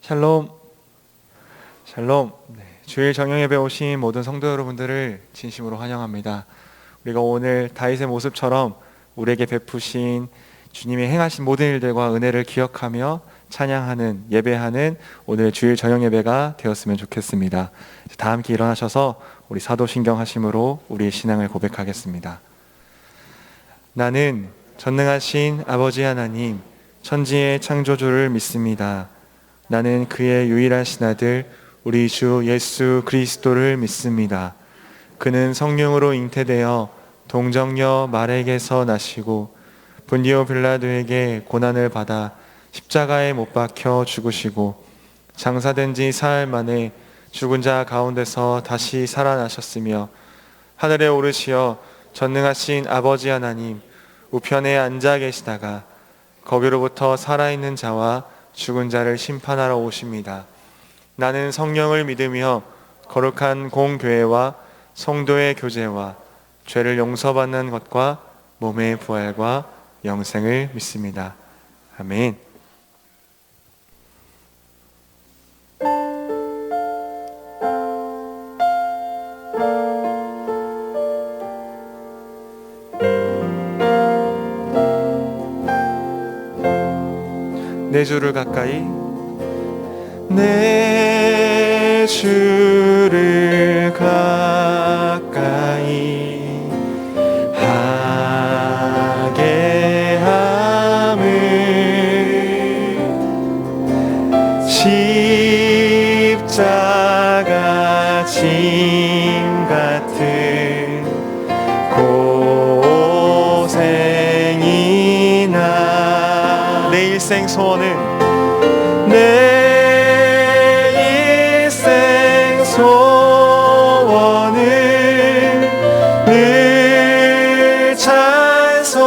샬롬, 샬롬. 주일 정령 예배 오신 모든 성도 여러분들을 진심으로 환영합니다. 우리가 오늘 다윗의 모습처럼 우리에게 베푸신 주님이 행하신 모든 일들과 은혜를 기억하며 찬양하는, 예배하는 오늘 주일 정령 예배가 되었으면 좋겠습니다. 다 함께 일어나셔서 우리 사도신경 하심으로 우리의 신앙을 고백하겠습니다. 나는 전능하신 아버지 하나님, 천지의 창조주를 믿습니다. 나는 그의 유일하신 아들 우리 주 예수 그리스도를 믿습니다. 그는 성령으로 잉태되어 동정녀 마리아에게서 나시고 본디오 빌라도에게 고난을 받아 십자가에 못 박혀 죽으시고 장사된 지 사흘 만에 죽은 자 가운데서 다시 살아나셨으며 하늘에 오르시어 전능하신 아버지 하나님 우편에 앉아 계시다가 거기로부터 살아있는 자와 죽은 자를 심판하러 오십니다. 나는 성령을 믿으며 거룩한 공교회와 성도의 교제와 죄를 용서받는 것과 몸의 부활과 영생을 믿습니다. 아멘. 내 주를 가까이, 내 주를 가까이 하게 함을 십자가 짐 같은 고생이나 내 일생 소원은 내 일생 소원은 늘 찬송하면서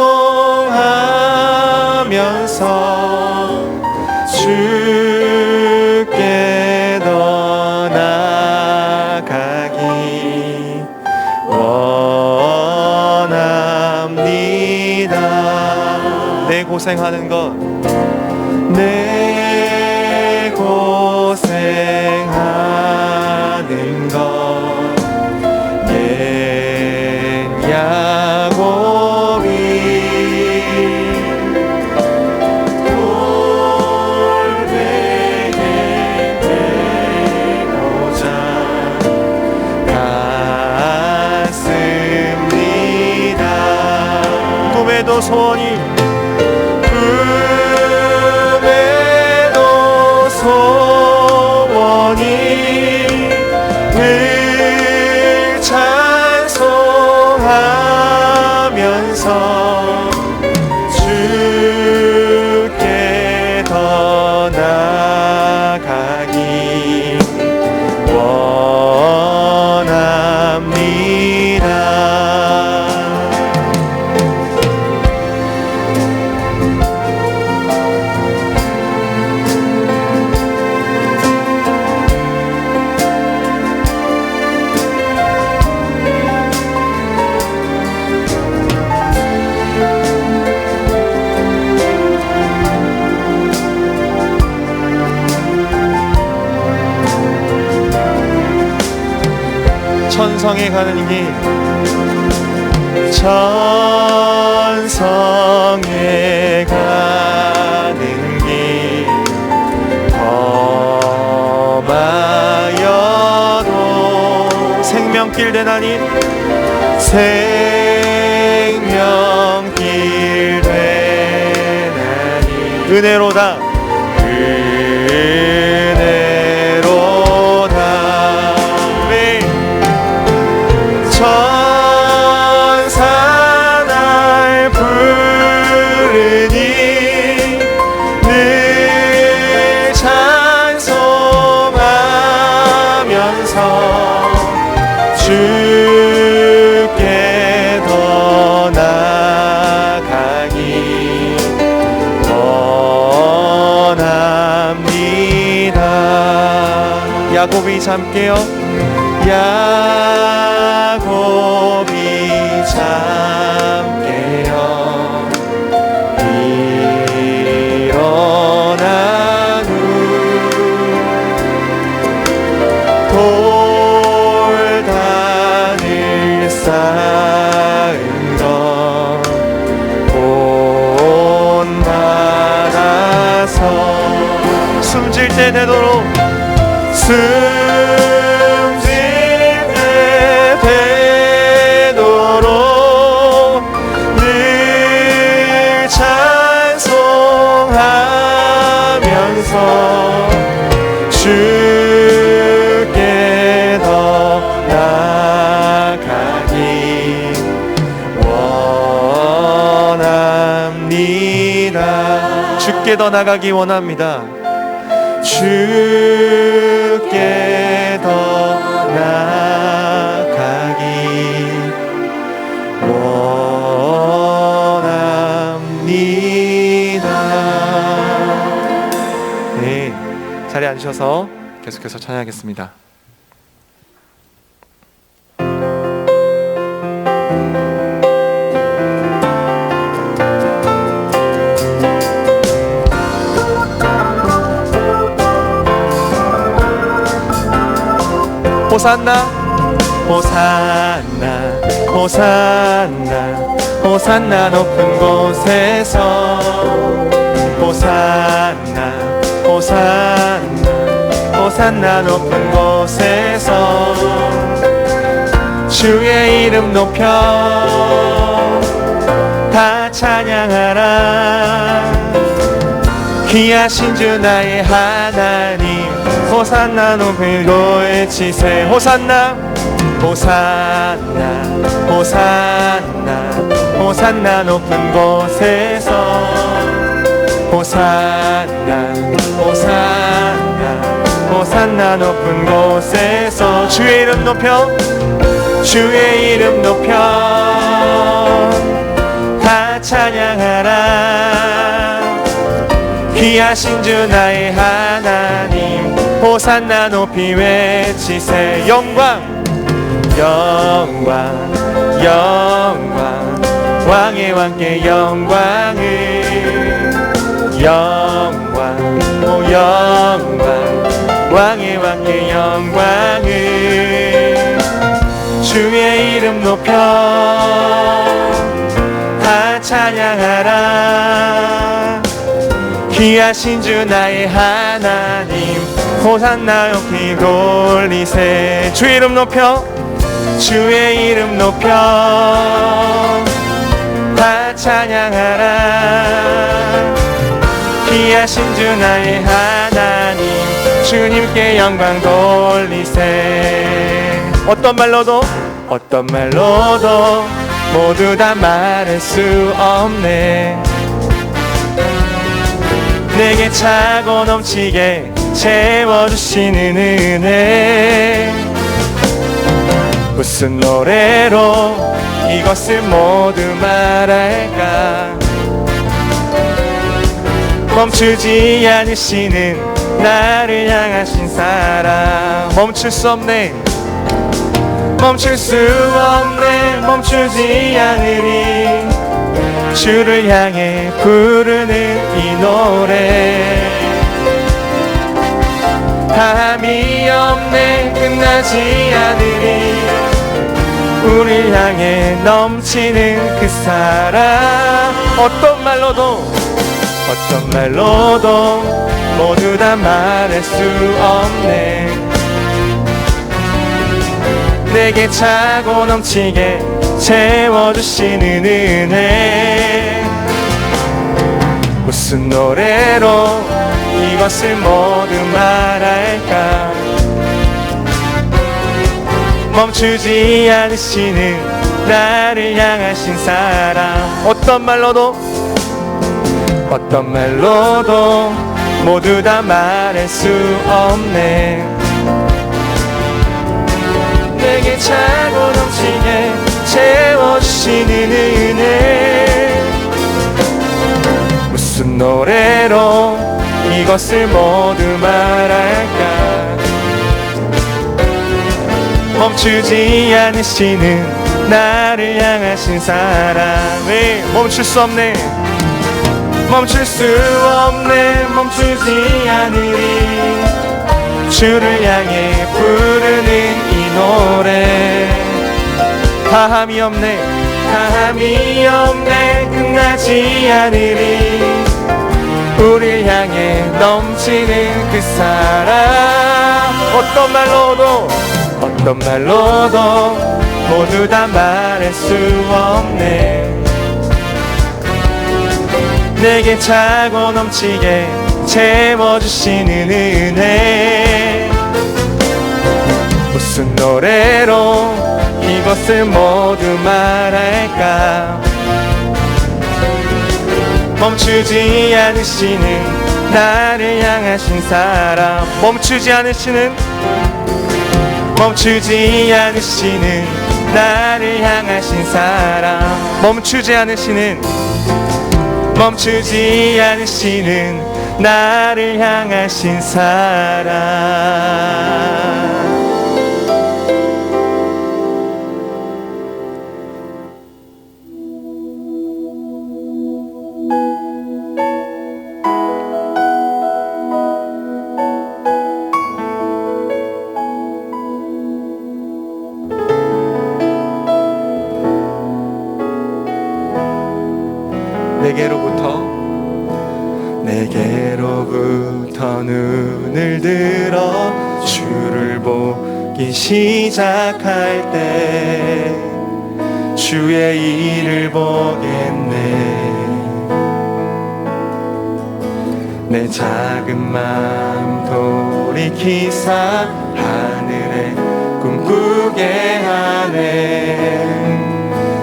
주께 더 나아가기 원합니다. 내 고생하는 것, 내 고생하는 것 옛 야곱이 돌베개 되고자 갔습니다. 꿈에도 소원이 소원이 늘 찬송하면서 주께 더 나아가기 원합니다. 천성에 가는 길, 천성에 가는 길 험하여도 생명길 되나니 생명길 되나니 은혜로다 천사 날 부르니 늘 찬송하면서 주께 더 나아가기 원합니다. 야곱이 잠깨어 야곱이 잠깨어 일어난 후 숨질 때 되도록 숨질 때 되도록 늘 찬송하면서 주께 더 나아가기 원합니다. 주께 더 나가기 원합니다. 주께 더 나아가기 원합니다. 네, 자리에 앉으셔서 계속해서 찬양하겠습니다. 호산나 호산나 호산나 호산나 높은 곳에서 호산나 호산나 호산나 높은 곳에서 주의 이름 높여 다 찬양하라. 귀하신 주 나의 하나님 호산나 높이고 외치세. 호산나 호산나 호산나 호산나 높은 곳에서 호산나 호산나 호산나 높은 곳에서 주의 이름 높여 주의 이름 높여 다 찬양하라. 귀하신 주 나의 하나님 호산나 높이 외치세. 영광 영광 영광 왕의 왕께 영광을 영광 오 영광 왕의 왕께 영광을 주의 이름 높여 다 찬양하라. 귀하신 주 나의 하나님 호산나 높이 돌리세. 주의 이름 높여 주의 이름 높여 다 찬양하라. 귀하신 주 나의 하나님 주님께 영광 돌리세. 어떤 말로도 모두 다 말할 수 없네. 내게 차고 넘치게 채워주시는 은혜. 무슨 노래로 이것을 모두 말할까. 멈추지 않으시는 나를 향하신 사랑. 멈출 수 없네 멈추지 않으리. 주를 향해 부르는 이 노래. 다함이 없네 끝나지 않으리. 우릴 향해 넘치는 그 사랑. 어떤 말로도 모두 다 말할 수 없네. 내게 차고 넘치게 채워주시는 은혜. 무슨 노래로 이것을 모두 말할까. 멈추지 않으시는 나를 향하신 사랑. 어떤 말로도 모두 다 말할 수 없네. 내게 차고 넘치게 채워주시는 은혜. 무슨 노래로 이것을 모두 말할까. 멈추지 않으시는 나를 향하신 사랑을. 멈출 수 없네 멈추지 않으리. 주를 향해 부르는 이 노래. 다함이 없네 끝나지 않으리. 우릴 향해 넘치는 그 사랑. 어떤 말로도 모두 다 말할 수 없네. 내게 차고 넘치게 채워주시는 은혜. 무슨 노래로 이것을 모두 말할까. 멈추지 않으시는 나를 향하신 사랑. 멈추지 않으시는 나를 향하신 사랑. 멈추지 않으시는 나를 향하신 사랑. 내게로부터 눈을 들어 주를 보기 시작할 때 주의 일을 보겠네. 내 작은 마음 돌이키사 하늘에 꿈꾸게 하네.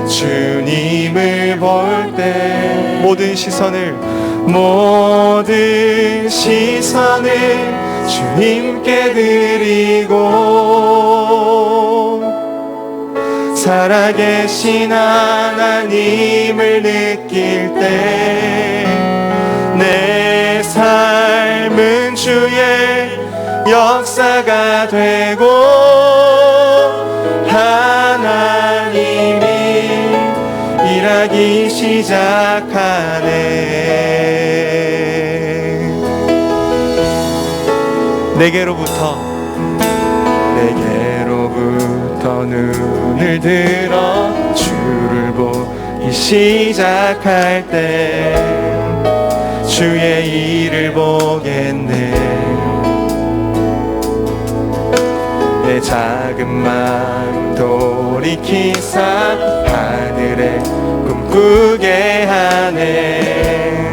주님을 볼 때 모든 시선을 주님께 드리고 살아계신 하나님을 느낄 때 내 삶은 주의 역사가 되고 하나님이 일하기 시작하네. 내게로부터 눈을 들어 주를 보기 시작할 때 주의 일을 보겠네. 내 작은 마음 돌이키사 하늘에 꿈꾸게 하네.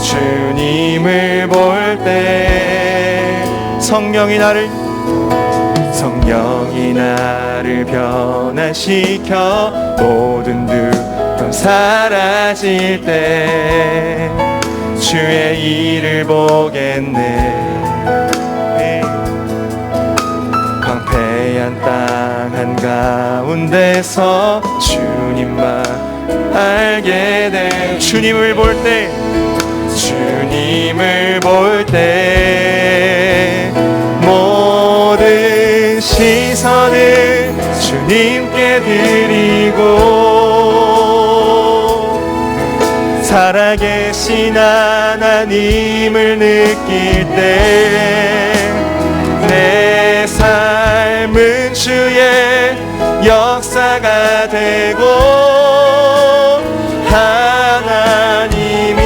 주님을 볼 때 성령이 나를 변화시켜 모든 두려움 사라질 때 주의 일을 보겠네. 황폐한 땅 한가운데서 주님만 알게 돼. 주님을 볼 때 모든 시선을 주님께 드리고 살아계신 하나님을 느낄 때 내 삶은 주의 역사가 되고 하나님이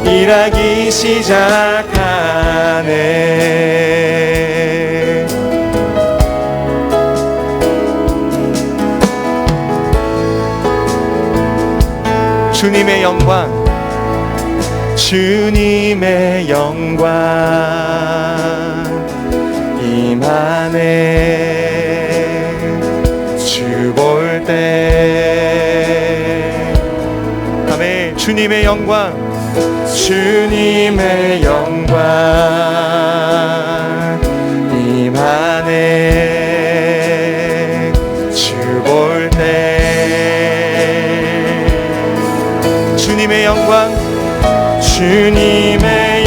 일하기 시작하네. 주님의 영광 임하네. 주 볼 때 아멘. 주님의 영광 임하네. 주 볼 때 주님의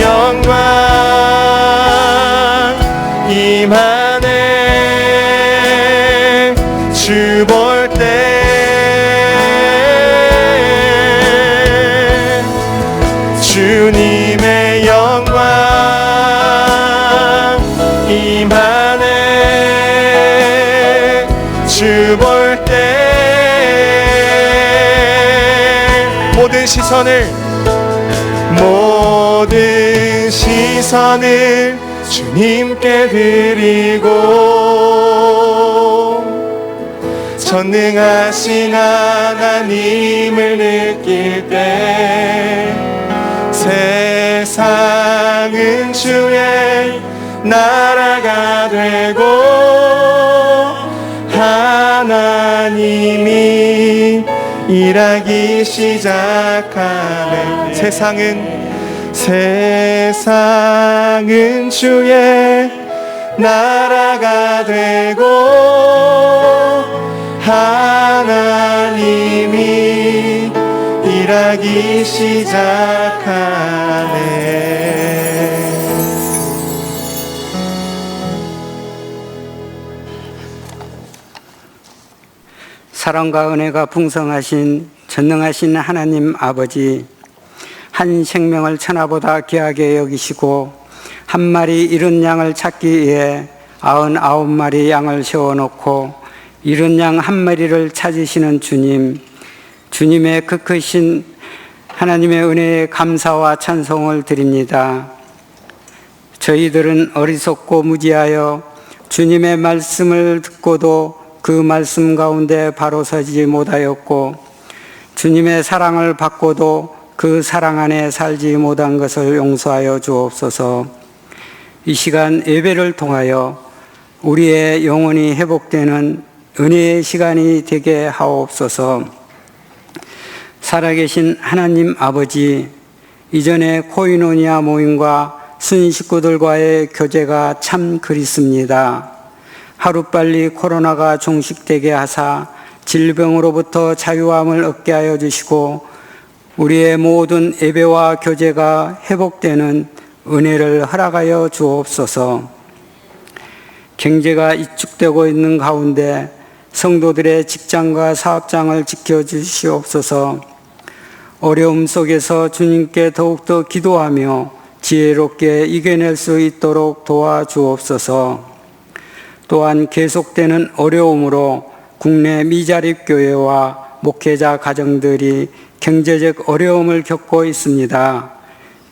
영광 임하네. 주 볼 때 주님의 영광 임하네. 주 볼 때 모든 시선을 모든 시선을 주님께 드리고 전능하신 하나님을 느낄 때 세상은 주의 나라가 되고 하나님이 일하기 시작하네. 세상은 주의 나라가 되고 하나님이 일하기 시작하네. 사랑과 은혜가 풍성하신 전능하신 하나님 아버지, 한 생명을 천하보다 귀하게 여기시고 한 마리 잃은 양을 찾기 위해 99마리 양을 세워놓고 잃은 양 한 마리를 찾으시는 주님, 주님의 그 크신 하나님의 은혜에 감사와 찬송을 드립니다. 저희들은 어리석고 무지하여 주님의 말씀을 듣고도 그 말씀 가운데 바로 서지 못하였고 주님의 사랑을 받고도 그 사랑 안에 살지 못한 것을 용서하여 주옵소서. 이 시간 예배를 통하여 우리의 영혼이 회복되는 은혜의 시간이 되게 하옵소서. 살아계신 하나님 아버지, 이전에 코이노니아 모임과 순 식구들과의 교제가 참 그립습니다. 하루빨리 코로나가 종식되게 하사 질병으로부터 자유함을 얻게 하여 주시고 우리의 모든 예배와 교제가 회복되는 은혜를 허락하여 주옵소서. 경제가 위축되고 있는 가운데 성도들의 직장과 사업장을 지켜주시옵소서. 어려움 속에서 주님께 더욱더 기도하며 지혜롭게 이겨낼 수 있도록 도와주옵소서. 또한 계속되는 어려움으로 국내 미자립 교회와 목회자 가정들이 경제적 어려움을 겪고 있습니다.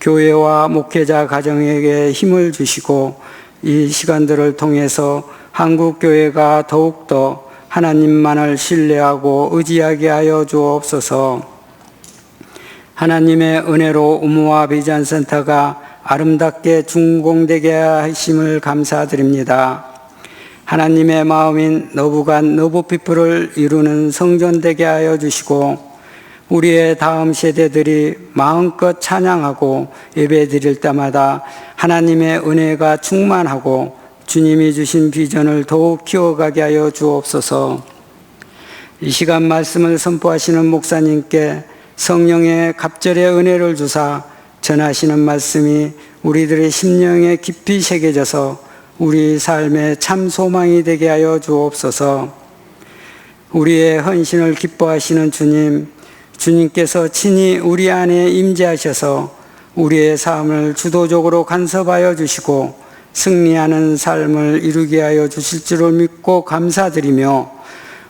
교회와 목회자 가정에게 힘을 주시고 이 시간들을 통해서 한국교회가 더욱더 하나님만을 신뢰하고 의지하게 하여 주옵소서. 하나님의 은혜로 우무와 비전센터가 아름답게 준공되게 하심을 감사드립니다. 하나님의 마음인 너부간 너부피플을 이루는 성전되게 하여 주시고 우리의 다음 세대들이 마음껏 찬양하고 예배드릴 때마다 하나님의 은혜가 충만하고 주님이 주신 비전을 더욱 키워가게 하여 주옵소서. 이 시간 말씀을 선포하시는 목사님께 성령의 갑절의 은혜를 주사 전하시는 말씀이 우리들의 심령에 깊이 새겨져서 우리 삶의 참 소망이 되게 하여 주옵소서. 우리의 헌신을 기뻐하시는 주님, 주님께서 친히 우리 안에 임재하셔서 우리의 삶을 주도적으로 간섭하여 주시고 승리하는 삶을 이루게 하여 주실 줄을 믿고 감사드리며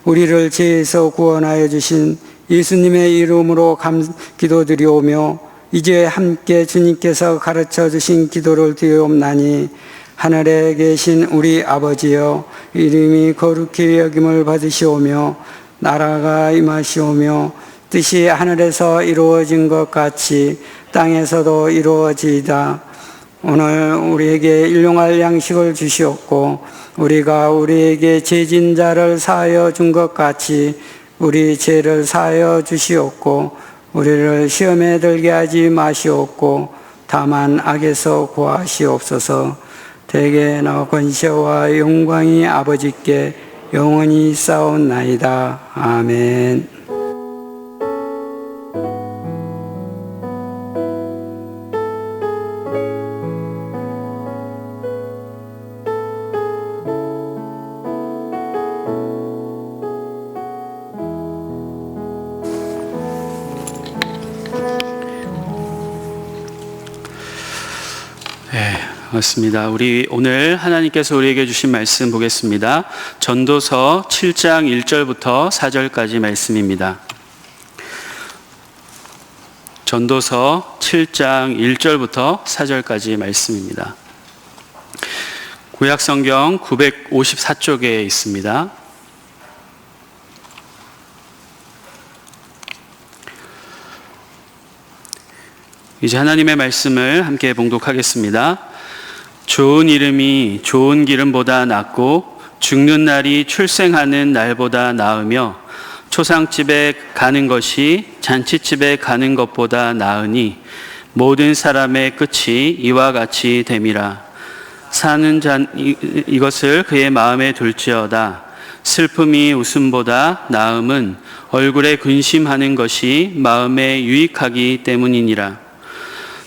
우리를 죄에서 구원하여 주신 예수님의 이름으로 기도드리오며 이제 함께 주님께서 가르쳐 주신 기도를 드리옵나니 하늘에 계신 우리 아버지여, 이름이 거룩히 여김을 받으시오며 나라가 임하시오며 뜻이 하늘에서 이루어진 것 같이 땅에서도 이루어지이다. 오늘 우리에게 일용할 양식을 주시옵고 우리가 우리에게 죄진 자를 사하여 준 것 같이 우리 죄를 사하여 주시옵고 우리를 시험에 들게 하지 마시옵고 다만 악에서 구하시옵소서. 대개나 권세와 영광이 아버지께 영원히 쌓옵나이다. 아멘. 맞습니다. 우리 오늘 하나님께서 우리에게 주신 말씀 보겠습니다. 전도서 7장 1절부터 4절까지 말씀입니다. 전도서 7장 1절부터 4절까지 말씀입니다. 구약성경 954쪽에 있습니다. 이제 하나님의 말씀을 함께 봉독하겠습니다. 좋은 이름이 좋은 기름보다 낫고 죽는 날이 출생하는 날보다 나으며 초상집에 가는 것이 잔치집에 가는 것보다 나으니 모든 사람의 끝이 이와 같이 됨이라. 사는 이것을 그의 마음에 둘지어다. 슬픔이 웃음보다 나음은 얼굴에 근심하는 것이 마음에 유익하기 때문이니라.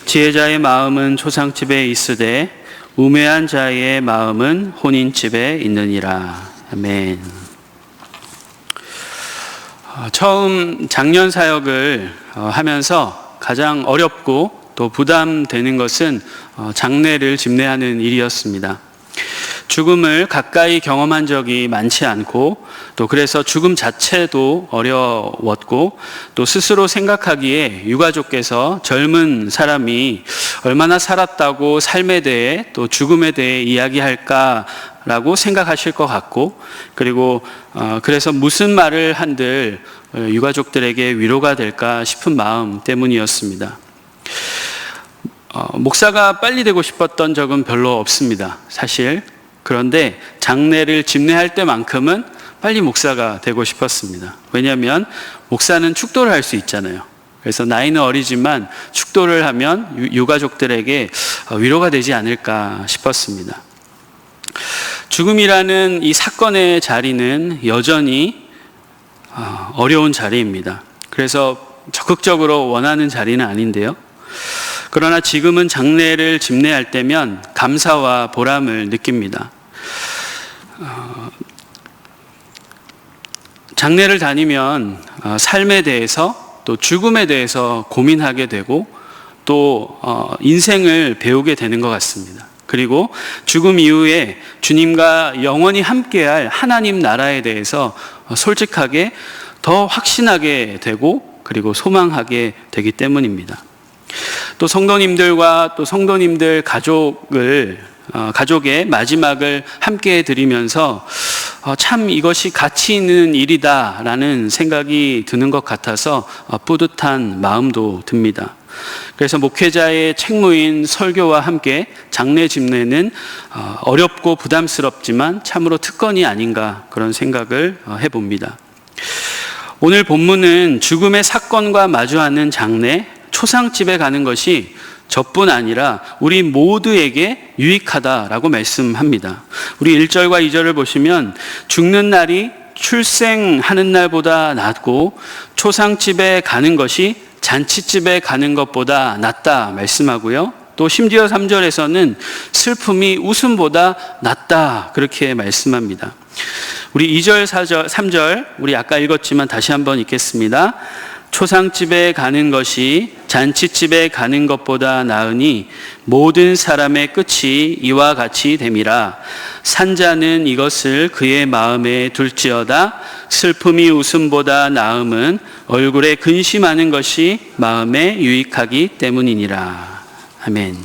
지혜자의 마음은 초상집에 있으되 우매한 자의 마음은 혼인집에 있느니라. 아멘. 처음 장년 사역을 하면서 가장 어렵고 또 부담되는 것은 장례를 집례하는 일이었습니다. 죽음을 가까이 경험한 적이 많지 않고 또 그래서 죽음 자체도 어려웠고 또 스스로 생각하기에 유가족께서 젊은 사람이 얼마나 살았다고 삶에 대해 또 죽음에 대해 이야기할까라고 생각하실 것 같고 그리고 그래서 무슨 말을 한들 유가족들에게 위로가 될까 싶은 마음 때문이었습니다. 목사가 빨리 되고 싶었던 적은 별로 없습니다. 사실. 그런데 장례를 집례할 때만큼은 빨리 목사가 되고 싶었습니다. 왜냐하면 목사는 축도를 할 수 있잖아요. 그래서 나이는 어리지만 축도를 하면 유가족들에게 위로가 되지 않을까 싶었습니다. 죽음이라는 이 사건의 자리는 여전히 어려운 자리입니다. 그래서 적극적으로 원하는 자리는 아닌데요. 그러나 지금은 장례를 집례할 때면 감사와 보람을 느낍니다. 장례를 다니면 삶에 대해서 또 죽음에 대해서 고민하게 되고 또 인생을 배우게 되는 것 같습니다. 그리고 죽음 이후에 주님과 영원히 함께할 하나님 나라에 대해서 솔직하게 더 확신하게 되고 그리고 소망하게 되기 때문입니다. 또 성도님들과 또 성도님들 가족의 마지막을 함께 드리면서 참 이것이 가치 있는 일이다라는 생각이 드는 것 같아서 뿌듯한 마음도 듭니다. 그래서 목회자의 책무인 설교와 함께 장례 집례는 어렵고 부담스럽지만 참으로 특권이 아닌가 그런 생각을 해봅니다. 오늘 본문은 죽음의 사건과 마주하는 장례, 초상집에 가는 것이 저뿐 아니라 우리 모두에게 유익하다라고 말씀합니다. 우리 1절과 2절을 보시면 죽는 날이 출생하는 날보다 낫고 초상집에 가는 것이 잔치집에 가는 것보다 낫다 말씀하고요. 또 심지어 3절에서는 슬픔이 웃음보다 낫다 그렇게 말씀합니다. 우리 2절, 4절, 3절 우리 아까 읽었지만 다시 한번 읽겠습니다. 초상집에 가는 것이 잔치집에 가는 것보다 나으니 모든 사람의 끝이 이와 같이 됨이라. 산자는 이것을 그의 마음에 둘지어다. 슬픔이 웃음보다 나음은 얼굴에 근심하는 것이 마음에 유익하기 때문이니라. 아멘.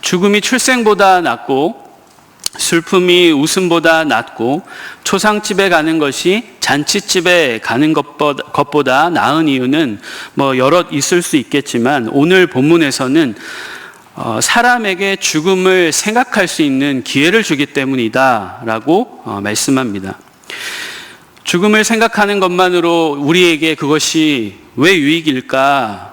죽음이 출생보다 낫고 슬픔이 웃음보다 낫고 초상집에 가는 것이 잔치집에 가는 것보다 나은 이유는 여럿 있을 수 있겠지만 오늘 본문에서는 사람에게 죽음을 생각할 수 있는 기회를 주기 때문이다라고 말씀합니다. 죽음을 생각하는 것만으로 우리에게 그것이 왜 유익일까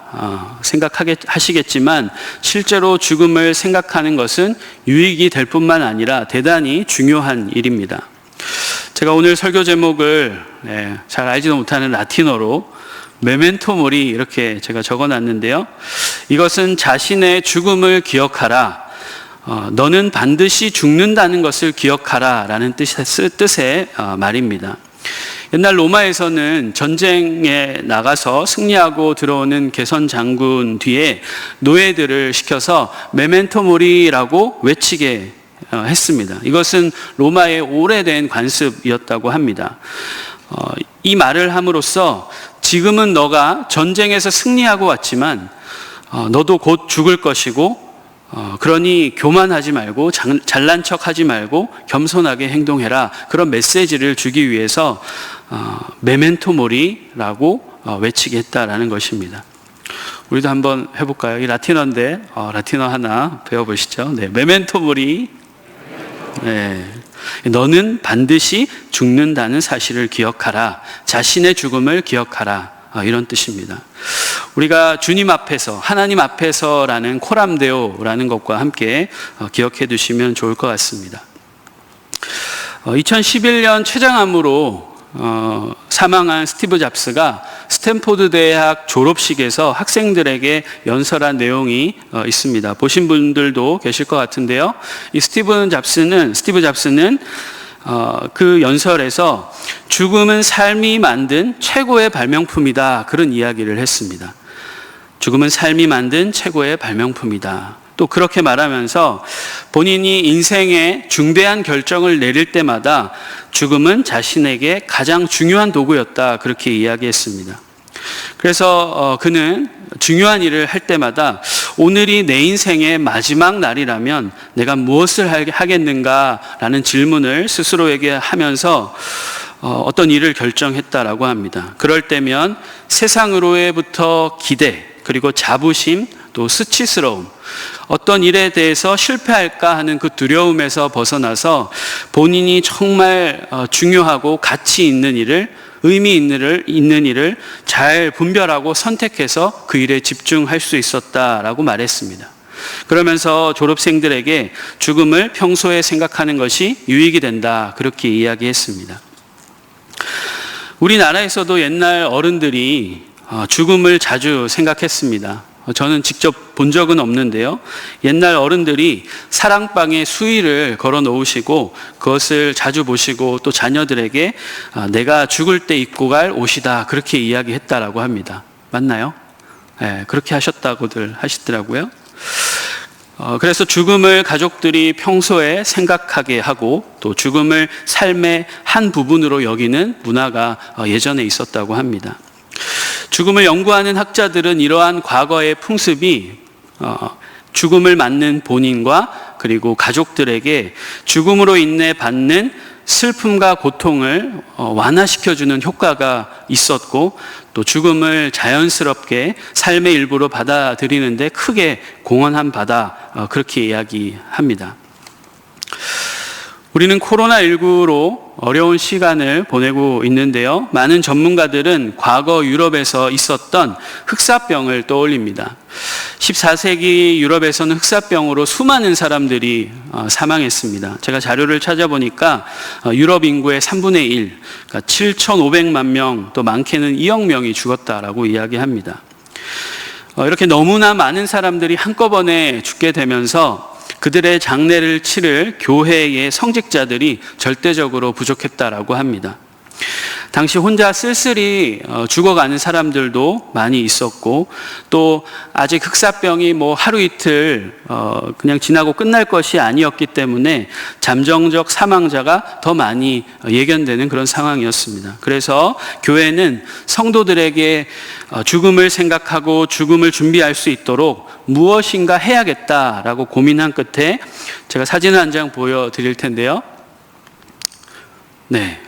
생각하시겠지만 실제로 죽음을 생각하는 것은 유익이 될 뿐만 아니라 대단히 중요한 일입니다. 제가 오늘 설교 제목을 잘 알지도 못하는 라틴어로 메멘토 모리 이렇게 제가 적어놨는데요. 이것은 자신의 죽음을 기억하라. 너는 반드시 죽는다는 것을 기억하라 라는 뜻의 말입니다. 옛날 로마에서는 전쟁에 나가서 승리하고 들어오는 개선 장군 뒤에 노예들을 시켜서 메멘토 모리라고 외치게 했습니다. 이것은 로마의 오래된 관습이었다고 합니다. 이 말을 함으로써 지금은 너가 전쟁에서 승리하고 왔지만 너도 곧 죽을 것이고 그러니 교만하지 말고 잘난 척하지 말고 겸손하게 행동해라. 그런 메시지를 주기 위해서 메멘토 모리라고 외치게 했다라는 것입니다. 우리도 한번 해볼까요? 이 라틴어인데 라틴어 하나 배워보시죠. 네, 메멘토 모리. 네, 너는 반드시 죽는다는 사실을 기억하라. 자신의 죽음을 기억하라. 이런 뜻입니다. 우리가 주님 앞에서, 하나님 앞에서라는 코람데오라는 것과 함께 기억해 두시면 좋을 것 같습니다. 2011년 췌장암으로 사망한 스티브 잡스가 스탠포드 대학 졸업식에서 학생들에게 연설한 내용이 있습니다. 보신 분들도 계실 것 같은데요. 이 스티브 잡스는 그 연설에서 죽음은 삶이 만든 최고의 발명품이다. 그런 이야기를 했습니다. 죽음은 삶이 만든 최고의 발명품이다. 또 그렇게 말하면서 본인이 인생의 중대한 결정을 내릴 때마다 죽음은 자신에게 가장 중요한 도구였다. 그렇게 이야기했습니다. 그래서 그는 중요한 일을 할 때마다 오늘이 내 인생의 마지막 날이라면 내가 무엇을 하겠는가라는 질문을 스스로에게 하면서 어떤 일을 결정했다라고 합니다. 그럴 때면 세상으로부터 기대, 그리고 자부심, 또 수치스러움, 어떤 일에 대해서 실패할까 하는 그 두려움에서 벗어나서 본인이 정말 중요하고 가치 있는 일을, 의미 있는 일을 잘 분별하고 선택해서 그 일에 집중할 수 있었다라고 말했습니다. 그러면서 졸업생들에게 죽음을 평소에 생각하는 것이 유익이 된다. 그렇게 이야기했습니다. 우리나라에서도 옛날 어른들이 죽음을 자주 생각했습니다. 저는 직접 본 적은 없는데요. 옛날 어른들이 사랑방에 수의를 걸어 놓으시고 그것을 자주 보시고 또 자녀들에게 내가 죽을 때 입고 갈 옷이다. 그렇게 이야기했다라고 합니다. 맞나요? 네, 그렇게 하셨다고들 하시더라고요. 그래서 죽음을 가족들이 평소에 생각하게 하고 또 죽음을 삶의 한 부분으로 여기는 문화가 예전에 있었다고 합니다. 죽음을 연구하는 학자들은 이러한 과거의 풍습이 죽음을 맞는 본인과 그리고 가족들에게 죽음으로 인해 받는 슬픔과 고통을 완화시켜주는 효과가 있었고 또 죽음을 자연스럽게 삶의 일부로 받아들이는데 크게 공헌한 바다, 그렇게 이야기합니다. 우리는 코로나19로 어려운 시간을 보내고 있는데요. 많은 전문가들은 과거 유럽에서 있었던 흑사병을 떠올립니다. 14세기 유럽에서는 흑사병으로 수많은 사람들이 사망했습니다. 제가 자료를 찾아보니까 유럽 인구의 3분의 1, 그러니까 7,500만 명, 또 많게는 2억 명이 죽었다라고 이야기합니다. 이렇게 너무나 많은 사람들이 한꺼번에 죽게 되면서 그들의 장례를 치를 교회의 성직자들이 절대적으로 부족했다라고 합니다. 당시 혼자 쓸쓸히 죽어가는 사람들도 많이 있었고 또 아직 흑사병이 하루 이틀 그냥 지나고 끝날 것이 아니었기 때문에 잠정적 사망자가 더 많이 예견되는 그런 상황이었습니다. 그래서 교회는 성도들에게 죽음을 생각하고 죽음을 준비할 수 있도록 무엇인가 해야겠다라고 고민한 끝에 제가 사진을 한 장 보여드릴 텐데요. 네.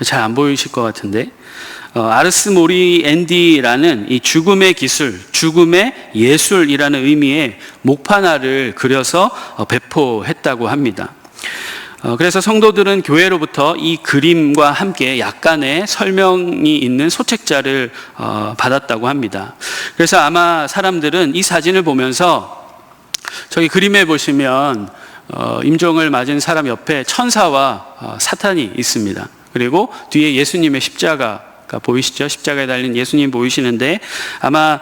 잘 안 보이실 것 같은데 아르스 모리엔디라는 이 죽음의 기술, 죽음의 예술이라는 의미의 목판화를 그려서 배포했다고 합니다. 그래서 성도들은 교회로부터 이 그림과 함께 약간의 설명이 있는 소책자를 받았다고 합니다. 그래서 아마 사람들은 이 사진을 보면서 저기 그림에 보시면 임종을 맞은 사람 옆에 천사와 사탄이 있습니다. 그리고 뒤에 예수님의 십자가가 보이시죠? 십자가에 달린 예수님 보이시는데 아마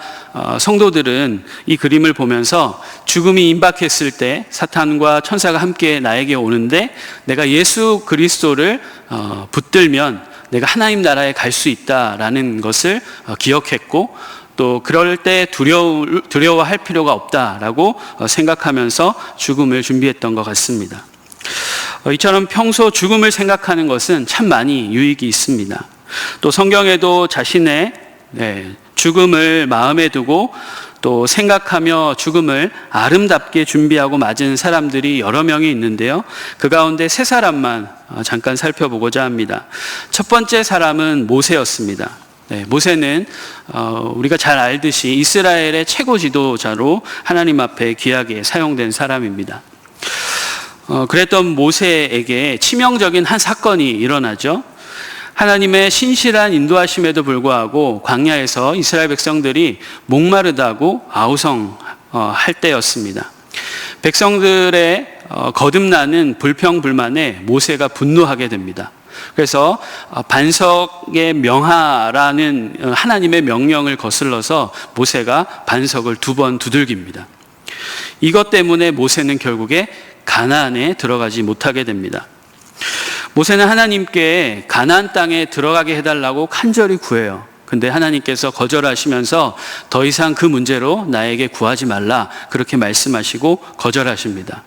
성도들은 이 그림을 보면서 죽음이 임박했을 때 사탄과 천사가 함께 나에게 오는데 내가 예수 그리스도를 붙들면 내가 하나님 나라에 갈 수 있다라는 것을 기억했고 또 그럴 때 두려워할 필요가 없다라고 생각하면서 죽음을 준비했던 것 같습니다. 이처럼 평소 죽음을 생각하는 것은 참 많이 유익이 있습니다. 또 성경에도 자신의 죽음을 마음에 두고 또 생각하며 죽음을 아름답게 준비하고 맞은 사람들이 여러 명이 있는데요. 그 가운데 세 사람만 잠깐 살펴보고자 합니다. 첫 번째 사람은 모세였습니다. 모세는 우리가 잘 알듯이 이스라엘의 최고 지도자로 하나님 앞에 귀하게 사용된 사람입니다. 그랬던 모세에게 치명적인 한 사건이 일어나죠. 하나님의 신실한 인도하심에도 불구하고 광야에서 이스라엘 백성들이 목마르다고 아우성할 때였습니다. 백성들의 거듭나는 불평불만에 모세가 분노하게 됩니다. 그래서 반석의 명하라는 하나님의 명령을 거슬러서 모세가 반석을 2번 두들깁니다. 이것 때문에 모세는 결국에 가나안에 들어가지 못하게 됩니다. 모세는 하나님께 가나안 땅에 들어가게 해달라고 간절히 구해요. 근데 하나님께서 거절하시면서 더 이상 그 문제로 나에게 구하지 말라 그렇게 말씀하시고 거절하십니다.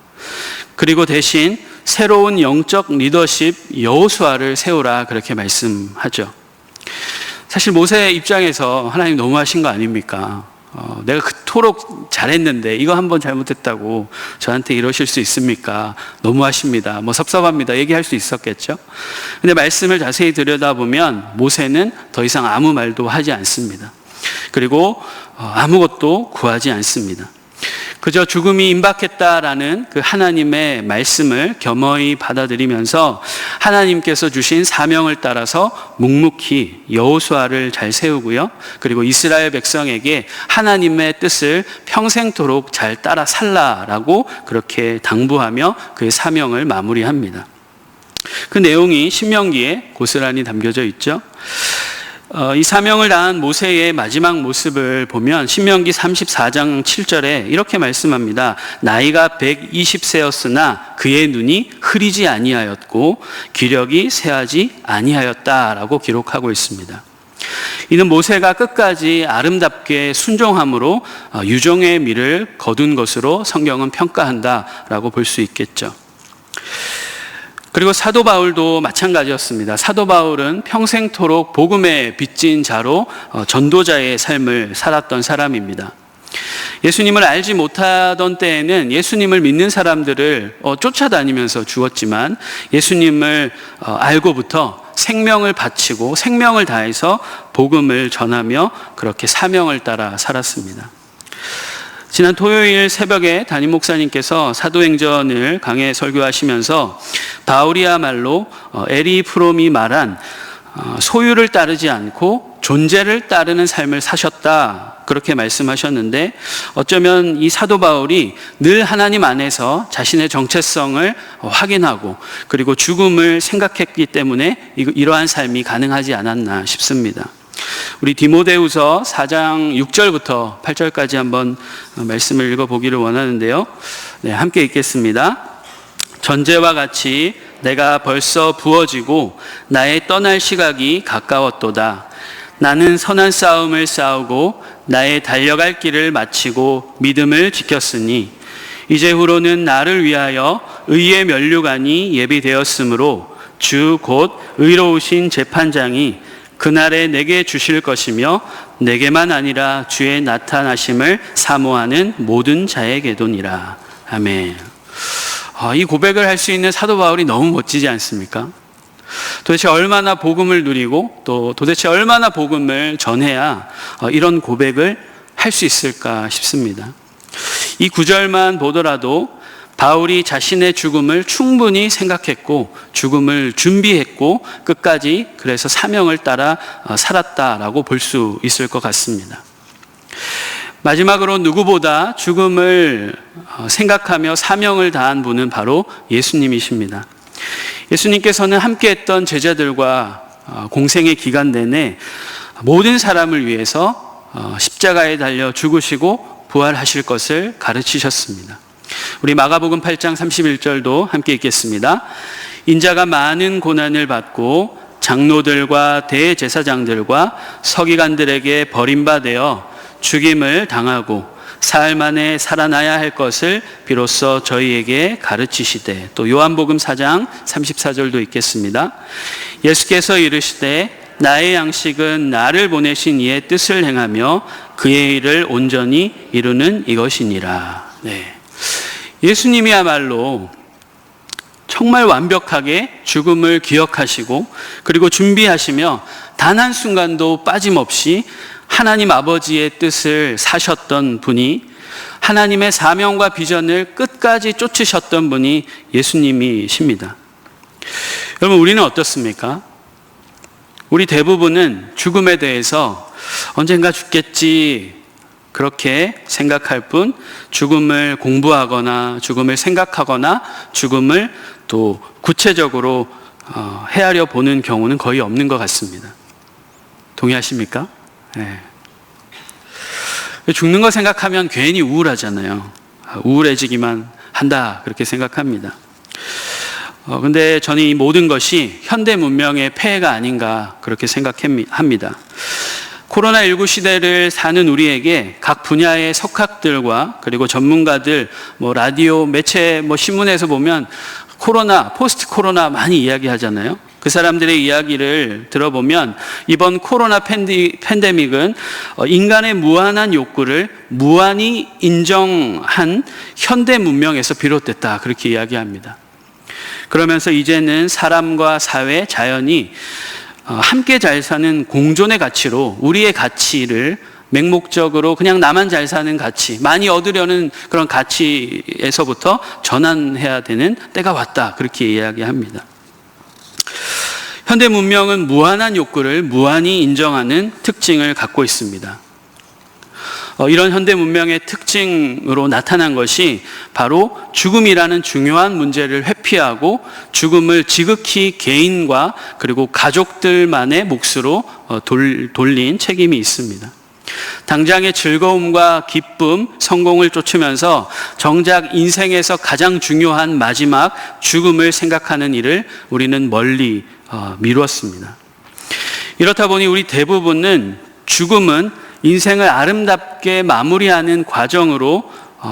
그리고 대신 새로운 영적 리더십 여호수아를 세우라 그렇게 말씀하죠. 사실 모세 입장에서 하나님 너무하신 거 아닙니까? 내가 그토록 잘했는데 이거 한번 잘못했다고 저한테 이러실 수 있습니까? 너무하십니다. 섭섭합니다. 얘기할 수 있었겠죠. 근데 말씀을 자세히 들여다보면 모세는 더 이상 아무 말도 하지 않습니다. 그리고 아무것도 구하지 않습니다. 그저 죽음이 임박했다라는 그 하나님의 말씀을 겸허히 받아들이면서 하나님께서 주신 사명을 따라서 묵묵히 여호수아를 잘 세우고요. 그리고 이스라엘 백성에게 하나님의 뜻을 평생토록 잘 따라 살라라고 그렇게 당부하며 그의 사명을 마무리합니다. 그 내용이 신명기에 고스란히 담겨져 있죠. 이 사명을 다한 모세의 마지막 모습을 보면 신명기 34장 7절에 이렇게 말씀합니다. 나이가 120세였으나 그의 눈이 흐리지 아니하였고 기력이 쇠하지 아니하였다라고 기록하고 있습니다. 이는 모세가 끝까지 아름답게 순종함으로 유종의 미를 거둔 것으로 성경은 평가한다라고 볼 수 있겠죠. 그리고 사도 바울도 마찬가지였습니다. 사도 바울은 평생토록 복음에 빚진 자로 전도자의 삶을 살았던 사람입니다. 예수님을 알지 못하던 때에는 예수님을 믿는 사람들을 쫓아다니면서 죽었지만 예수님을 알고부터 생명을 바치고 생명을 다해서 복음을 전하며 그렇게 사명을 따라 살았습니다. 지난 토요일 새벽에 담임 목사님께서 사도행전을 강해 설교하시면서 바울이야말로 에리 프롬이 말한 소유를 따르지 않고 존재를 따르는 삶을 사셨다 그렇게 말씀하셨는데 어쩌면 이 사도 바울이 늘 하나님 안에서 자신의 정체성을 확인하고 그리고 죽음을 생각했기 때문에 이러한 삶이 가능하지 않았나 싶습니다. 우리 디모데후서 4장 6절부터 8절까지 한번 말씀을 읽어보기를 원하는데요. 함께 읽겠습니다. 전제와 같이 내가 벌써 부어지고 나의 떠날 시각이 가까웠도다. 나는 선한 싸움을 싸우고 나의 달려갈 길을 마치고 믿음을 지켰으니 이제후로는 나를 위하여 의의 면류관이 예비되었으므로 주 곧 의로우신 재판장이 그날에 내게 주실 것이며 내게만 아니라 주의 나타나심을 사모하는 모든 자에게도니라. 아멘. 이 고백을 할 수 있는 사도 바울이 너무 멋지지 않습니까? 도대체 얼마나 복음을 누리고 또 도대체 얼마나 복음을 전해야 이런 고백을 할 수 있을까 싶습니다. 이 구절만 보더라도 바울이 자신의 죽음을 충분히 생각했고 죽음을 준비했고 끝까지 그래서 사명을 따라 살았다라고 볼 수 있을 것 같습니다. 마지막으로 누구보다 죽음을 생각하며 사명을 다한 분은 바로 예수님이십니다. 예수님께서는 함께했던 제자들과 공생의 기간 내내 모든 사람을 위해서 십자가에 달려 죽으시고 부활하실 것을 가르치셨습니다. 우리 마가복음 8장 31절도 함께 읽겠습니다. 인자가 많은 고난을 받고 장로들과 대제사장들과 서기관들에게 버림받아 죽임을 당하고 사흘 만에 살아나야 할 것을 비로소 저희에게 가르치시되 또 요한복음 4장 34절도 읽겠습니다. 예수께서 이르시되 나의 양식은 나를 보내신 이의 뜻을 행하며 그의 일을 온전히 이루는 이것이니라. 네. 예수님이야말로 정말 완벽하게 죽음을 기억하시고 그리고 준비하시며 단 한순간도 빠짐없이 하나님 아버지의 뜻을 사셨던 분이, 하나님의 사명과 비전을 끝까지 쫓으셨던 분이 예수님이십니다. 여러분, 우리는 어떻습니까? 우리 대부분은 죽음에 대해서 언젠가 죽겠지 그렇게 생각할 뿐, 죽음을 공부하거나 죽음을 생각하거나 죽음을 또 구체적으로 헤아려 보는 경우는 거의 없는 것 같습니다. 동의하십니까? 네. 죽는 거 생각하면 괜히 우울하잖아요. 우울해지기만 한다 그렇게 생각합니다. 근데 저는 이 모든 것이 현대 문명의 폐해가 아닌가 그렇게 생각합니다. 코로나19 시대를 사는 우리에게 각 분야의 석학들과 그리고 전문가들, 라디오, 매체, 신문에서 보면 코로나, 포스트 코로나 많이 이야기하잖아요. 그 사람들의 이야기를 들어보면 이번 코로나 팬데믹은 인간의 무한한 욕구를 무한히 인정한 현대 문명에서 비롯됐다 그렇게 이야기합니다. 그러면서 이제는 사람과 사회, 자연이 함께 잘 사는 공존의 가치로 우리의 가치를 맹목적으로 그냥 나만 잘 사는 가치, 많이 얻으려는 그런 가치에서부터 전환해야 되는 때가 왔다 그렇게 이야기합니다. 현대 문명은 무한한 욕구를 무한히 인정하는 특징을 갖고 있습니다. 이런 현대 문명의 특징으로 나타난 것이 바로 죽음이라는 중요한 문제를 회피하고 죽음을 지극히 개인과 그리고 가족들만의 몫으로 돌린 책임이 있습니다. 당장의 즐거움과 기쁨, 성공을 쫓으면서 정작 인생에서 가장 중요한 마지막 죽음을 생각하는 일을 우리는 멀리 미뤘습니다. 이렇다 보니 우리 대부분은 죽음은 인생을 아름답게 마무리하는 과정으로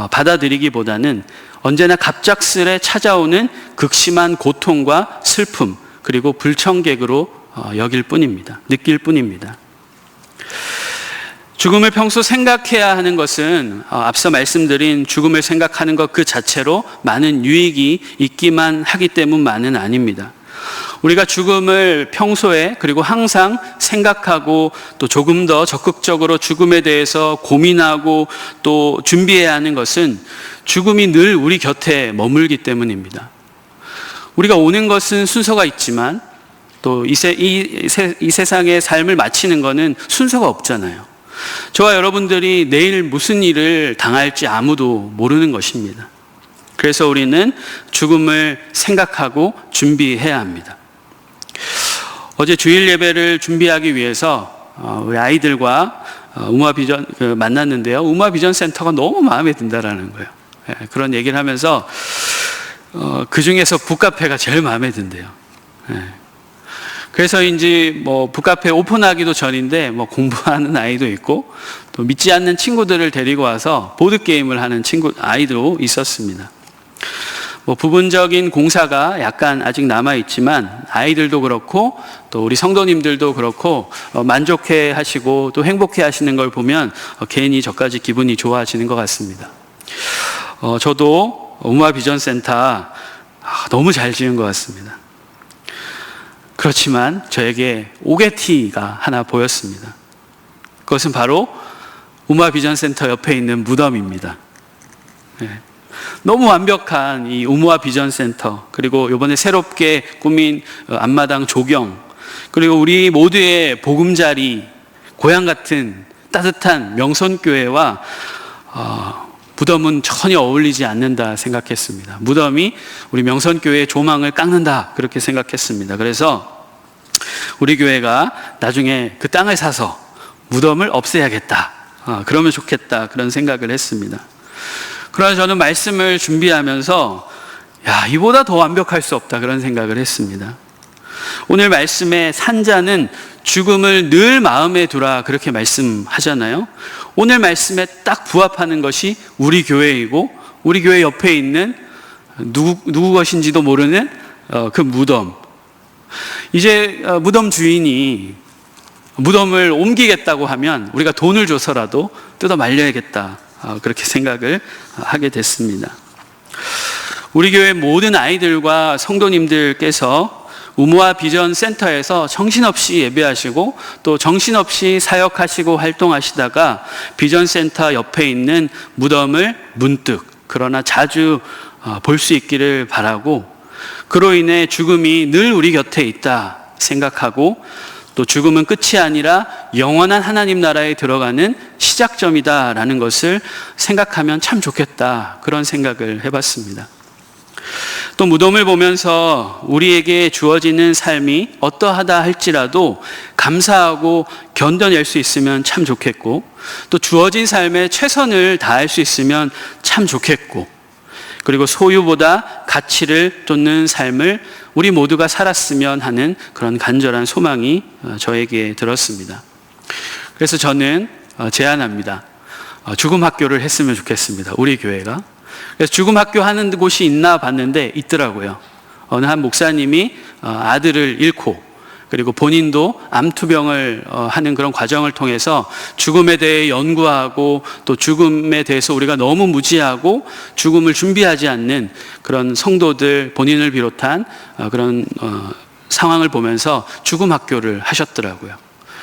받아들이기보다는 언제나 갑작스레 찾아오는 극심한 고통과 슬픔 그리고 불청객으로 여길 뿐입니다. 느낄 뿐입니다. 죽음을 평소 생각해야 하는 것은 앞서 말씀드린 죽음을 생각하는 것 그 자체로 많은 유익이 있기만 하기 때문만은 아닙니다. 우리가 죽음을 평소에 그리고 항상 생각하고 또 조금 더 적극적으로 죽음에 대해서 고민하고 또 준비해야 하는 것은 죽음이 늘 우리 곁에 머물기 때문입니다. 우리가 오는 것은 순서가 있지만 또 이 세상의 삶을 마치는 것은 순서가 없잖아요. 저와 여러분들이 내일 무슨 일을 당할지 아무도 모르는 것입니다. 그래서 우리는 죽음을 생각하고 준비해야 합니다. 어제 주일 예배를 준비하기 위해서 우리 아이들과 우마비전 만났는데요. 우마비전 센터가 너무 마음에 든다라는 거예요. 그런 얘기를 하면서 그 중에서 북카페가 제일 마음에 든대요. 그래서인지 북카페 오픈하기도 전인데 공부하는 아이도 있고 또 믿지 않는 친구들을 데리고 와서 보드 게임을 하는 아이도 있었습니다. 부분적인 공사가 약간 아직 남아 있지만 아이들도 그렇고 또 우리 성도님들도 그렇고 만족해 하시고 또 행복해 하시는 걸 보면 괜히 저까지 기분이 좋아지는 것 같습니다. 저도 우마비전센터 너무 잘 지은 것 같습니다. 그렇지만 저에게 오게티가 하나 보였습니다. 그것은 바로 우마비전센터 옆에 있는 무덤입니다. 너무 완벽한 이 우마비전센터, 그리고 이번에 새롭게 꾸민 앞마당 조경, 그리고 우리 모두의 보금자리, 고향 같은 따뜻한 명선교회와 무덤은 전혀 어울리지 않는다 생각했습니다. 무덤이 우리 명선교회의 조망을 깎는다 그렇게 생각했습니다. 그래서 우리 교회가 나중에 그 땅을 사서 무덤을 없애야겠다, 그러면 좋겠다 그런 생각을 했습니다. 그러나 저는 말씀을 준비하면서 이보다 더 완벽할 수 없다 그런 생각을 했습니다. 오늘 말씀의 산자는 죽음을 늘 마음에 두라 그렇게 말씀하잖아요. 오늘 말씀에 딱 부합하는 것이 우리 교회이고 우리 교회 옆에 있는 누구 것인지도 모르는 그 무덤. 이제 무덤 주인이 무덤을 옮기겠다고 하면 우리가 돈을 줘서라도 뜯어 말려야겠다. 그렇게 생각을 하게 됐습니다. 우리 교회 모든 아이들과 성도님들께서 우모와 비전 센터에서 정신없이 예배하시고 또 정신없이 사역하시고 활동하시다가 비전 센터 옆에 있는 무덤을 문득 그러나 자주 볼 수 있기를 바라고, 그로 인해 죽음이 늘 우리 곁에 있다 생각하고 또 죽음은 끝이 아니라 영원한 하나님 나라에 들어가는 시작점이다라는 것을 생각하면 참 좋겠다, 그런 생각을 해봤습니다. 또 무덤을 보면서 우리에게 주어지는 삶이 어떠하다 할지라도 감사하고 견뎌낼 수 있으면 참 좋겠고, 또 주어진 삶에 최선을 다할 수 있으면 참 좋겠고, 그리고 소유보다 가치를 쫓는 삶을 우리 모두가 살았으면 하는 그런 간절한 소망이 저에게 들었습니다. 그래서 저는 제안합니다. 죽음 학교를 했으면 좋겠습니다. 우리 교회가. 그래서 죽음 학교 하는 곳이 있나 봤는데 있더라고요. 어느 한 목사님이 아들을 잃고 그리고 본인도 암투병을 하는 그런 과정을 통해서 죽음에 대해 연구하고 또 죽음에 대해서 우리가 너무 무지하고 죽음을 준비하지 않는 그런 성도들 본인을 비롯한 그런 상황을 보면서 죽음 학교를 하셨더라고요.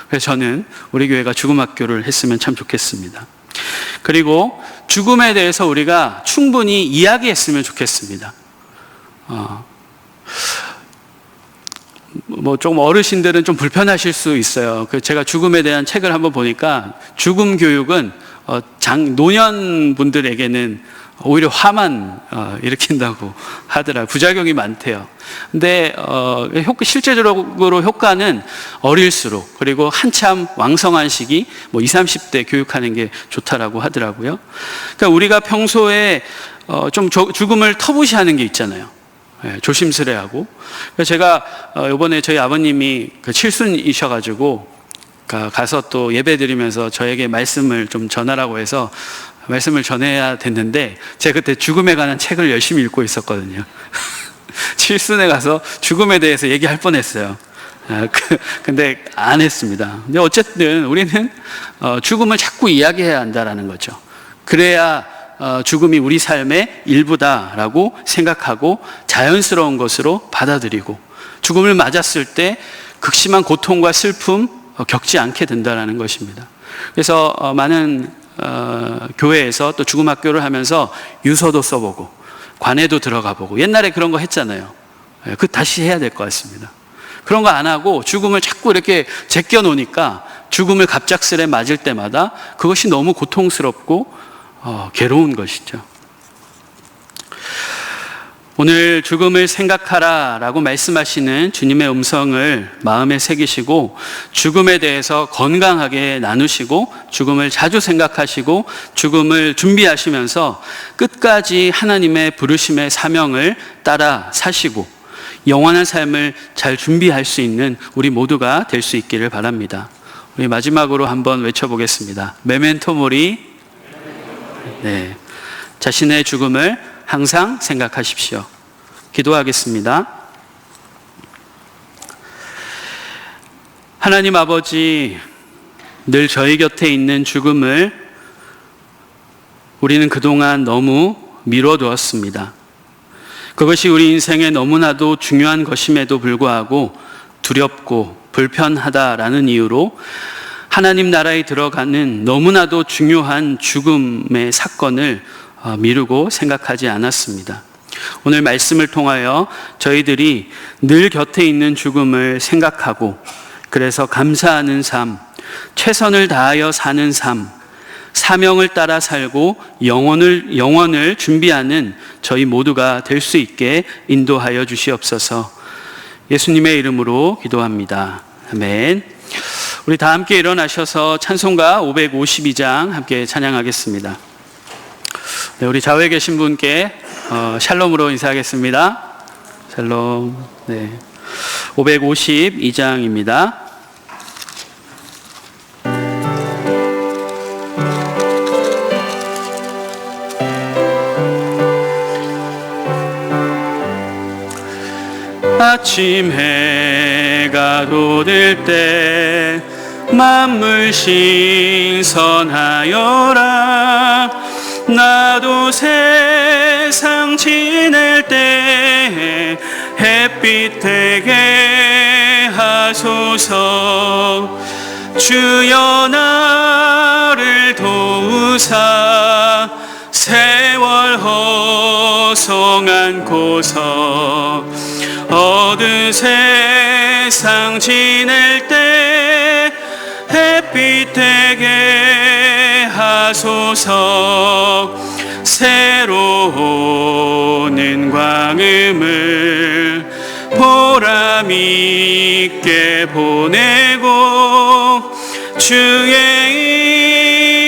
그래서 저는 우리 교회가 죽음 학교를 했으면 참 좋겠습니다. 그리고 죽음에 대해서 우리가 충분히 이야기했으면 좋겠습니다. 좀 어르신들은 좀 불편하실 수 있어요. 제가 죽음에 대한 책을 한번 보니까 죽음 교육은 노년분들에게는 오히려 화만 일으킨다고 하더라고요. 부작용이 많대요. 근데 실제적으로 효과는 어릴수록, 그리고 한참 왕성한 시기 20, 30대 교육하는 게 좋다라고 하더라고요. 그러니까 우리가 평소에 좀 죽음을 터부시하는 게 있잖아요. 조심스레하고. 제가 이번에 저희 아버님이 칠순이셔가지고 가서 또 예배 드리면서 저에게 말씀을 좀 전하라고 해서 말씀을 전해야 됐는데, 제가 그때 죽음에 관한 책을 열심히 읽고 있었거든요. 칠순에 가서 죽음에 대해서 얘기할 뻔했어요. 근데 안 했습니다. 근데 어쨌든 우리는 죽음을 자꾸 이야기해야 한다라는 거죠. 그래야 죽음이 우리 삶의 일부다라고 생각하고 자연스러운 것으로 받아들이고, 죽음을 맞았을 때 극심한 고통과 슬픔 겪지 않게 된다는 것입니다. 그래서 많은 교회에서 또 죽음 학교를 하면서 유서도 써보고 관에도 들어가 보고, 옛날에 그런 거 했잖아요. 다시 해야 될 것 같습니다. 그런 거 안 하고 죽음을 자꾸 이렇게 제껴 놓으니까 죽음을 갑작스레 맞을 때마다 그것이 너무 고통스럽고 괴로운 것이죠. 오늘 죽음을 생각하라 라고 말씀하시는 주님의 음성을 마음에 새기시고, 죽음에 대해서 건강하게 나누시고 죽음을 자주 생각하시고 죽음을 준비하시면서 끝까지 하나님의 부르심의 사명을 따라 사시고 영원한 삶을 잘 준비할 수 있는 우리 모두가 될 수 있기를 바랍니다. 우리 마지막으로 한번 외쳐보겠습니다. 메멘토 모리. 네, 자신의 죽음을 항상 생각하십시오. 기도하겠습니다. 하나님 아버지, 늘 저희 곁에 있는 죽음을 우리는 그동안 너무 미뤄두었습니다. 그것이 우리 인생에 너무나도 중요한 것임에도 불구하고 두렵고 불편하다라는 이유로 하나님 나라에 들어가는 너무나도 중요한 죽음의 사건을 미루고 생각하지 않았습니다. 오늘 말씀을 통하여 저희들이 늘 곁에 있는 죽음을 생각하고, 그래서 감사하는 삶, 최선을 다하여 사는 삶, 사명을 따라 살고 영원을 준비하는 저희 모두가 될 수 있게 인도하여 주시옵소서. 예수님의 이름으로 기도합니다. 아멘. 우리 다 함께 일어나셔서 찬송가 552장 함께 찬양하겠습니다. 네, 우리 좌우에 계신 분께 샬롬으로 인사하겠습니다. 샬롬. 네, 552장입니다. 아침 해가 돋을 때 만물 신선하여라. 나도 세상 지낼 때 햇빛 되게 하소서. 주여 나를 도우사 세월 허송 않고서 어두운 세상 지낼 때 햇빛 되게 하소서. 새로운 은광음을 보람 있게 보내고 주의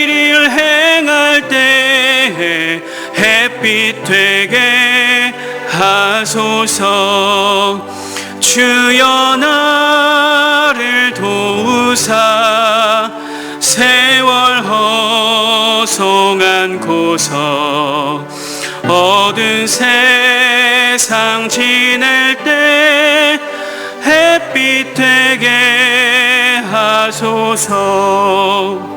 일을 행할 때 햇빛 되게 하소서. 주여 나를 도우사 세월 허송 않고서 어두운 세상 지낼 때 햇빛 되게 하소서.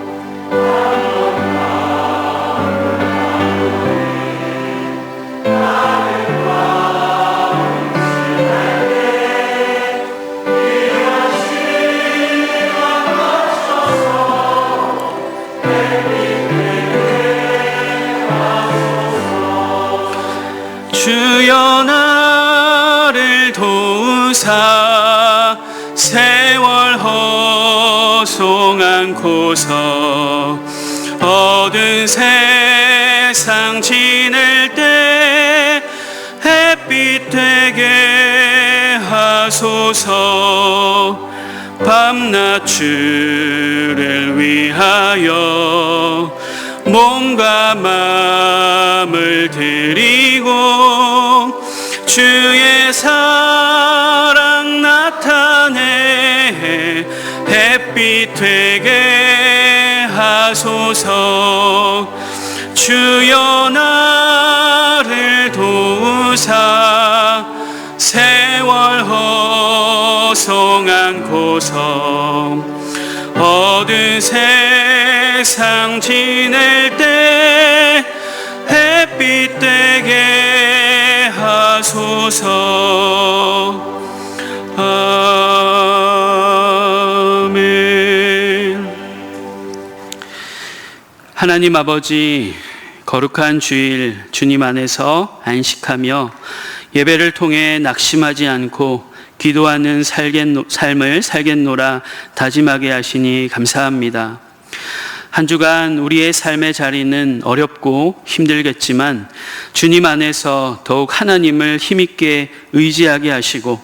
주여 나를 도우사 세월 허송 않고서 어두운 세상 지낼 때 햇빛 되게 하소서. 밤낮 주를 위하여 몸과 마음을 드리고 주의 사랑 나타내 햇빛 되게 하소서. 주여 나를 도우사 세월 허송 않고서 어두운 세상 지낼 때 햇빛 되게 하소서. 아멘. 하나님 아버지, 거룩한 주일 주님 안에서 안식하며 예배를 통해 낙심하지 않고 기도하는 삶을 살겠노라 다짐하게 하시니 감사합니다. 한 주간 우리의 삶의 자리는 어렵고 힘들겠지만 주님 안에서 더욱 하나님을 힘있게 의지하게 하시고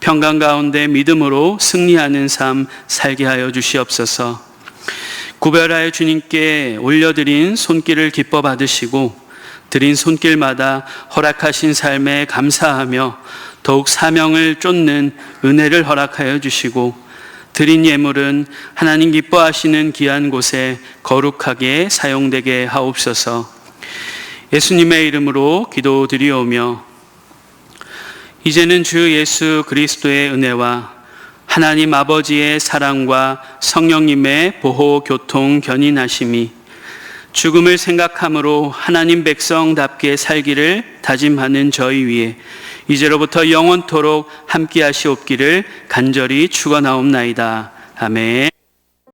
평강 가운데 믿음으로 승리하는 삶 살게 하여 주시옵소서. 구별하여 주님께 올려드린 손길을 기뻐 받으시고 드린 손길마다 허락하신 삶에 감사하며 더욱 사명을 쫓는 은혜를 허락하여 주시고 드린 예물은 하나님 기뻐하시는 귀한 곳에 거룩하게 사용되게 하옵소서. 예수님의 이름으로 기도드리오며 이제는 주 예수 그리스도의 은혜와 하나님 아버지의 사랑과 성령님의 보호 교통 견인하심이 죽음을 생각함으로 하나님 백성답게 살기를 다짐하는 저희 위에 이제로부터 영원토록 함께 하시옵기를 간절히 축원하옵나이다. 아멘.